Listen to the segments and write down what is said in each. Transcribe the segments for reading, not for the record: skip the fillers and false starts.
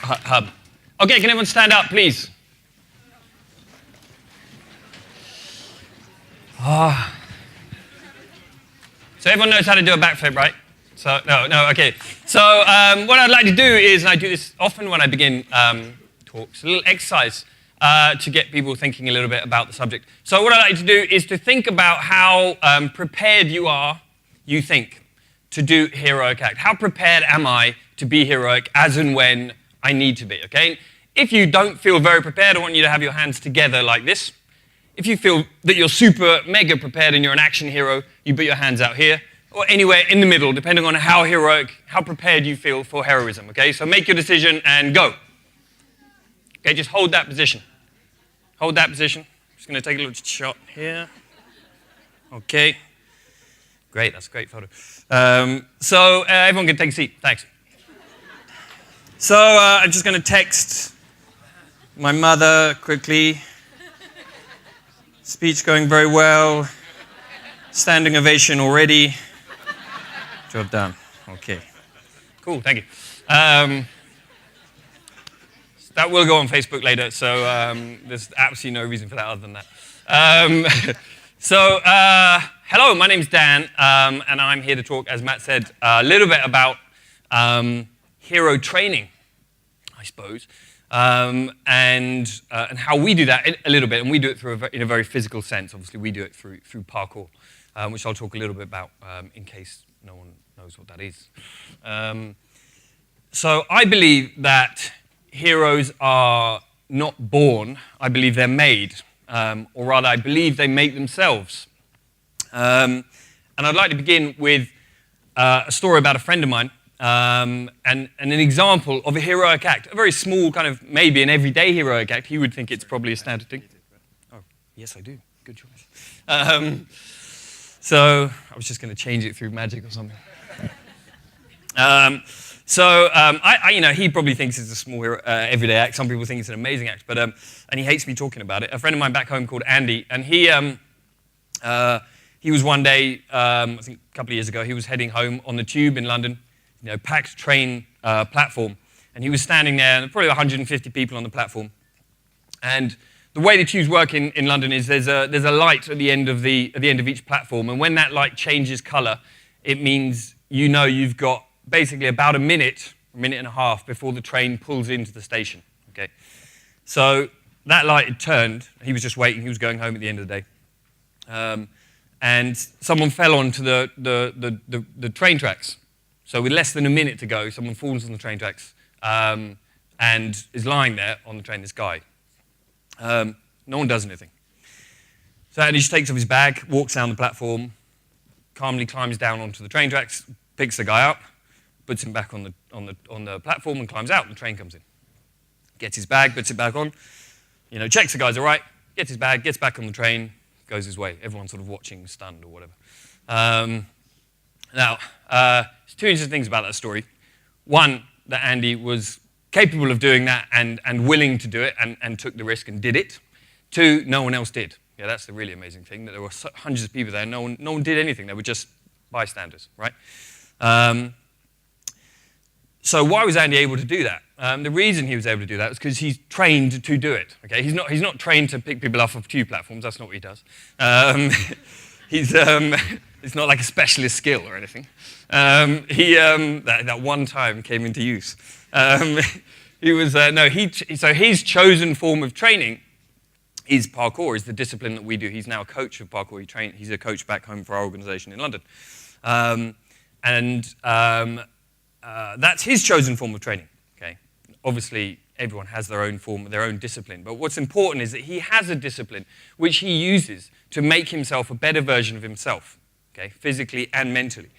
Hub. Okay, can everyone stand up, please? So everyone knows how to do a backflip, right? So, no, okay. So what I'd like to do is, and I do this often when I begin talks, a little exercise to get people thinking a little bit about the subject. So what I'd like to do is to think about how prepared you think, to do heroic act. How prepared am I to be heroic as and when I need to be, okay? If you don't feel very prepared, I want you to have your hands together like this. If you feel that you're super mega prepared and you're an action hero, you put your hands out here, or anywhere in the middle, depending on how heroic, how prepared you feel for heroism, okay? So make your decision and go. Okay, just hold that position. Hold that position. Just gonna take a little shot here. Okay. Great, that's a great photo. So everyone can take a seat, thanks. So I'm just gonna text my mother quickly. Speech going very well. Standing ovation already. Job done. Okay. Cool, thank you. That will go on Facebook later, so there's absolutely no reason for that other than that. Hello, my name's Dan, and I'm here to talk, as Matt said, a little bit about hero training, I suppose, and how we do that a little bit, and we do it in a very physical sense. Obviously, we do it through parkour, which I'll talk a little bit about in case no one knows what that is. So I believe that heroes are not born. I believe they're made, or rather, I believe they make themselves. And I'd like to begin with a story about a friend of mine. And an example of a heroic act, a very small kind of, maybe an everyday heroic act. He would think it's probably a standard thing. Oh, yes, I do. Good choice. So I was just going to change it through magic or something. He probably thinks it's a small everyday act. Some people think it's an amazing act, and he hates me talking about it. A friend of mine back home called Andy, and he was one day, I think a couple of years ago, he was heading home on the tube in London. Packed train platform, and he was standing there, and probably 150 people on the platform. And the way the tubes work in London is there's a light at the end of each platform, and when that light changes colour, it means you've got basically about a minute and a half before the train pulls into the station. Okay, so that light had turned. He was just waiting. He was going home at the end of the day, and someone fell onto the train tracks. So with less than a minute to go, someone falls on the train tracks and is lying there on the train, this guy. No one does anything. So he just takes off his bag, walks down the platform, calmly climbs down onto the train tracks, picks the guy up, puts him back on the platform and climbs out, and the train comes in. Gets his bag, puts it back on, checks the guy's all right, gets his bag, gets back on the train, goes his way. Everyone's sort of watching, stunned or whatever. Now, there's two interesting things about that story. One, that Andy was capable of doing that and willing to do it and took the risk and did it. Two, no one else did. Yeah, that's the really amazing thing, that there were hundreds of people there. No one did anything. They were just bystanders, right? So why was Andy able to do that? The reason he was able to do that was because he's trained to do it. Okay, he's not trained to pick people up off tube platforms. That's not what he does. It's not like a specialist skill or anything. That one time came into use. So his chosen form of training is parkour, is the discipline that we do. He's now a coach of parkour. He's a coach back home for our organization in London. That's his chosen form of training. Okay, obviously everyone has their own form, their own discipline. But what's important is that he has a discipline which he uses to make himself a better version of himself. Okay, physically and mentally.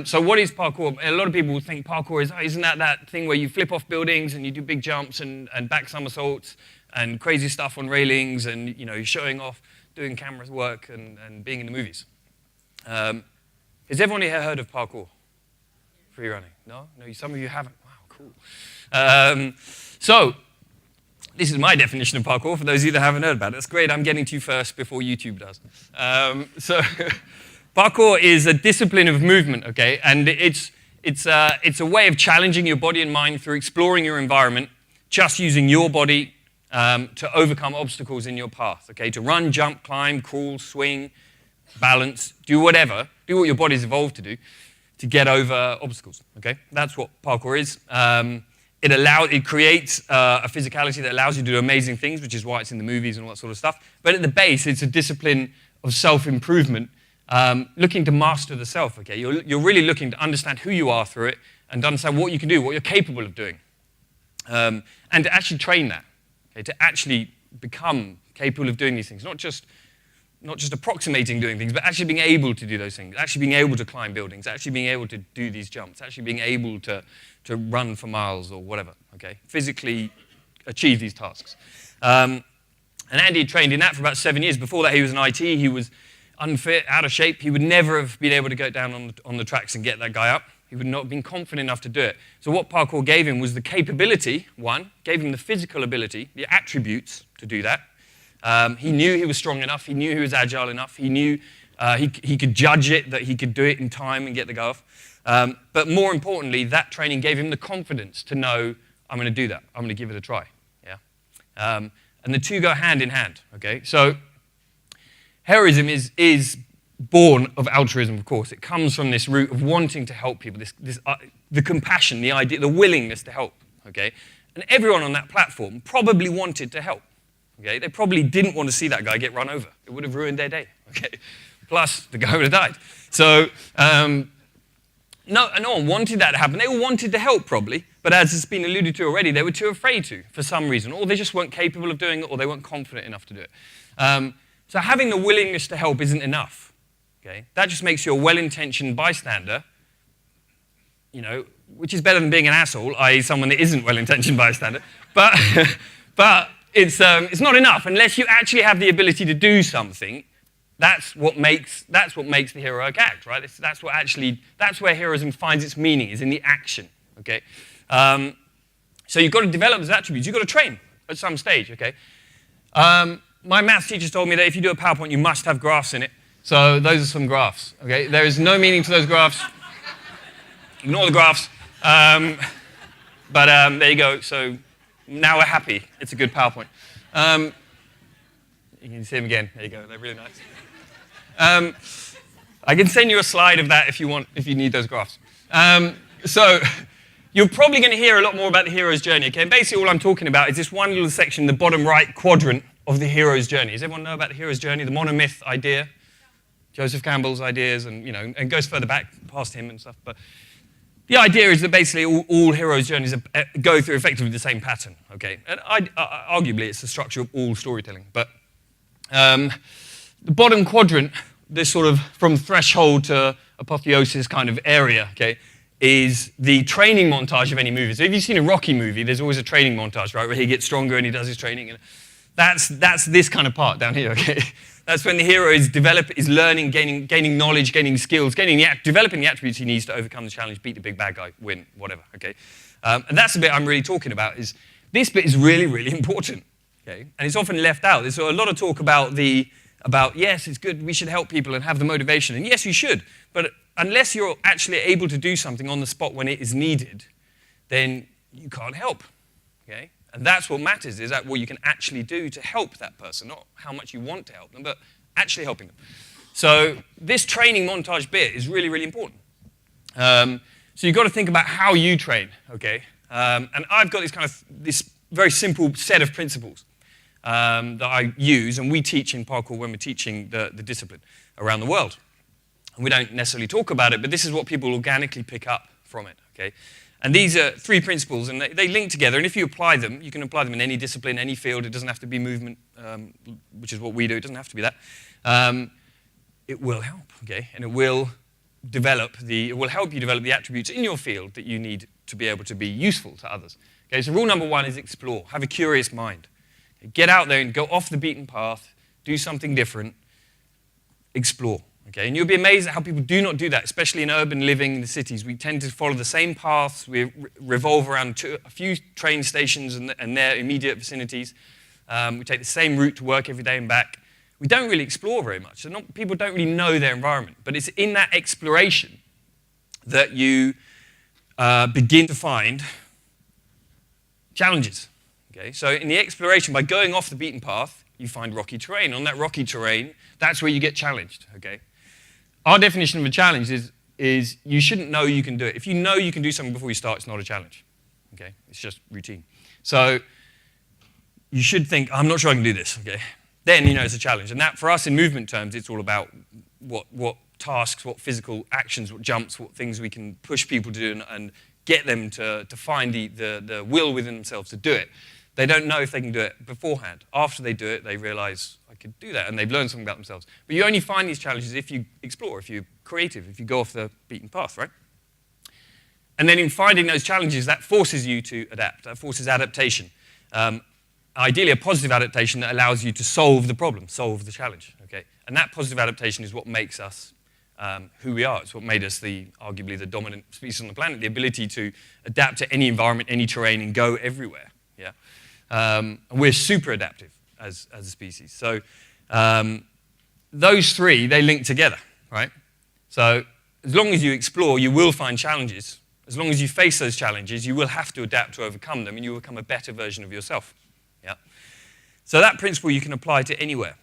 So what is parkour? A lot of people think parkour isn't that thing where you flip off buildings and you do big jumps and back somersaults and crazy stuff on railings and you're showing off, doing camera work and being in the movies. Has everyone here heard of parkour? Free running? No, some of you haven't. Wow, cool. So This is my definition of parkour, for those of you that haven't heard about it. That's great, I'm getting to you first before YouTube does. So parkour is a discipline of movement, okay? And it's a way of challenging your body and mind through exploring your environment, just using your body to overcome obstacles in your path, okay? To run, jump, climb, crawl, swing, balance, do whatever, do what your body's evolved to do to get over obstacles, okay? That's what parkour is. It creates a physicality that allows you to do amazing things, which is why it's in the movies and all that sort of stuff. But at the base, it's a discipline of self-improvement, looking to master the self, okay? You're really looking to understand who you are through it and to understand what you can do, what you're capable of doing. And to actually train that, okay? To actually become capable of doing these things, not just approximating doing things, but actually being able to do those things, actually being able to climb buildings, actually being able to do these jumps, actually being able to run for miles or whatever, okay? Physically achieve these tasks. And Andy had trained in that for about 7 years. Before that, he was in IT. He was unfit, out of shape. He would never have been able to go down on the tracks and get that guy up. He would not have been confident enough to do it. So what parkour gave him was the capability, gave him the physical ability, the attributes to do that. He knew he was strong enough. He knew he was agile enough. He knew he could judge it, that he could do it in time and get the guy off. But more importantly, that training gave him the confidence to know, I'm going to do that. I'm going to give it a try. Yeah. And the two go hand in hand. Okay. So heroism is born of altruism, of course. It comes from this root of wanting to help people, the compassion, the idea, the willingness to help. Okay. And everyone on that platform probably wanted to help. Okay. They probably didn't want to see that guy get run over. It would have ruined their day. Okay. Plus, the guy would have died. So. No one wanted that to happen. They all wanted to help, probably, but as has been alluded to already, they were too afraid to, for some reason, or they just weren't capable of doing it, or they weren't confident enough to do it. So having the willingness to help isn't enough. Okay? That just makes you a well-intentioned bystander, which is better than being an asshole, i.e. someone that isn't well-intentioned bystander. But it's not enough unless you actually have the ability to do something. That's what makes the heroic act, right? That's where heroism finds its meaning, is in the action, okay? So you've got to develop those attributes. You've got to train at some stage, okay? My maths teachers told me that if you do a PowerPoint, you must have graphs in it. So those are some graphs, okay? There is no meaning to those graphs. Ignore the graphs. But there you go. So now we're happy. It's a good PowerPoint. You can see them again. There you go. They're really nice. I can send you a slide of that if you want, if you need those graphs. So you're probably going to hear a lot more about the hero's journey. Okay, and basically all I'm talking about is this one little section in the bottom right quadrant of the hero's journey. Does everyone know about the hero's journey, the monomyth idea? Joseph Campbell's ideas, and and goes further back past him and stuff. But the idea is that basically all heroes' journeys go through effectively the same pattern. Okay, and arguably it's the structure of all storytelling, but. The bottom quadrant, this sort of from threshold to apotheosis kind of area, okay, is the training montage of any movie. So if you've seen a Rocky movie, there's always a training montage, right, where he gets stronger and he does his training. And that's this kind of part down here, okay? That's when the hero is learning, gaining knowledge, gaining skills, developing the attributes he needs to overcome the challenge, beat the big bad guy, win, whatever, okay? And that's the bit I'm really talking about. This bit is really, really important. Okay? And it's often left out. There's a lot of talk about yes, it's good, we should help people and have the motivation. And yes, you should. But unless you're actually able to do something on the spot when it is needed, then you can't help. Okay? And that's what matters, is that what you can actually do to help that person, not how much you want to help them, but actually helping them. So this training montage bit is really, really important. So you've got to think about how you train, okay? And I've got this very simple set of principles that I use, and we teach in parkour when we're teaching the discipline around the world. And we don't necessarily talk about it, but this is what people organically pick up from it, okay? And these are 3 principles, and they link together, and if you apply them, you can apply them in any discipline, any field. It doesn't have to be movement, which is what we do. It doesn't have to be that. It will help, okay? And it will help you develop the attributes in your field that you need to be able to be useful to others. Okay, so rule number 1 is explore. Have a curious mind. Okay, get out there and go off the beaten path. Do something different. Explore. Okay? And you'll be amazed at how people do not do that, especially in urban living in the cities. We tend to follow the same paths. We revolve around a few train stations and their immediate vicinities. We take the same route to work every day and back. We don't really explore very much. So people don't really know their environment. But it's in that exploration that you begin to find challenges. Okay? So in the exploration, by going off the beaten path, you find rocky terrain. On that rocky terrain, that's where you get challenged. Okay? Our definition of a challenge is you shouldn't know you can do it. If you know you can do something before you start, it's not a challenge. Okay? It's just routine. So you should think, I'm not sure I can do this. Okay? Then you know it's a challenge. And that, for us, in movement terms, it's all about what tasks, what physical actions, what jumps, what things we can push people to do and get them to find the will within themselves to do it. They don't know if they can do it beforehand. After they do it, they realize, I could do that, and they've learned something about themselves. But you only find these challenges if you explore, if you're creative, if you go off the beaten path, right? And then in finding those challenges, that forces you to adapt. That forces adaptation. Ideally, a positive adaptation that allows you to solve the problem, solve the challenge, okay? And that positive adaptation is what makes us who we are. It's what made us arguably the dominant species on the planet, the ability to adapt to any environment, any terrain, and go everywhere, yeah? We're super adaptive as a species. So those three, they link together, right? So as long as you explore, you will find challenges. As long as you face those challenges, you will have to adapt to overcome them, and you will become a better version of yourself. Yeah. So that principle you can apply to anywhere,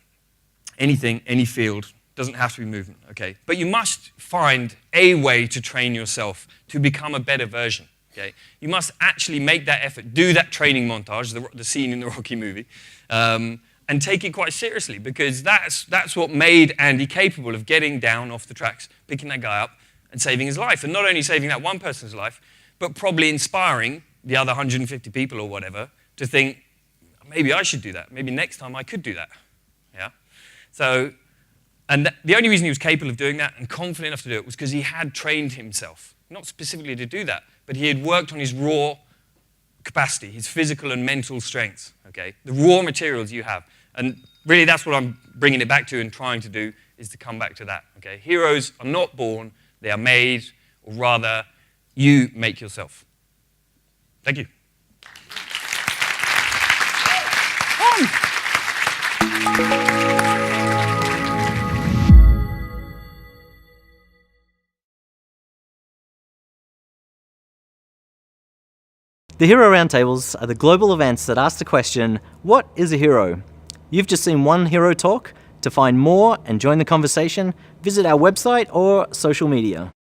anything, any field. Doesn't have to be movement, okay? But you must find a way to train yourself to become a better version, okay? You must actually make that effort, do that training montage, the scene in the Rocky movie, and take it quite seriously, because that's what made Andy capable of getting down off the tracks, picking that guy up, and saving his life. And not only saving that one person's life, but probably inspiring the other 150 people or whatever to think, maybe I should do that. Maybe next time I could do that. Yeah. So, and the only reason he was capable of doing that and confident enough to do it was because he had trained himself, not specifically to do that, but he had worked on his raw capacity, his physical and mental strengths. Okay, the raw materials you have, and really that's what I'm bringing it back to and trying to do is to come back to that. Okay, heroes are not born; they are made, or rather, you make yourself. Thank you. The Hero Roundtables are the global events that ask the question, what is a hero? You've just seen one hero talk. To find more and join the conversation, visit our website or social media.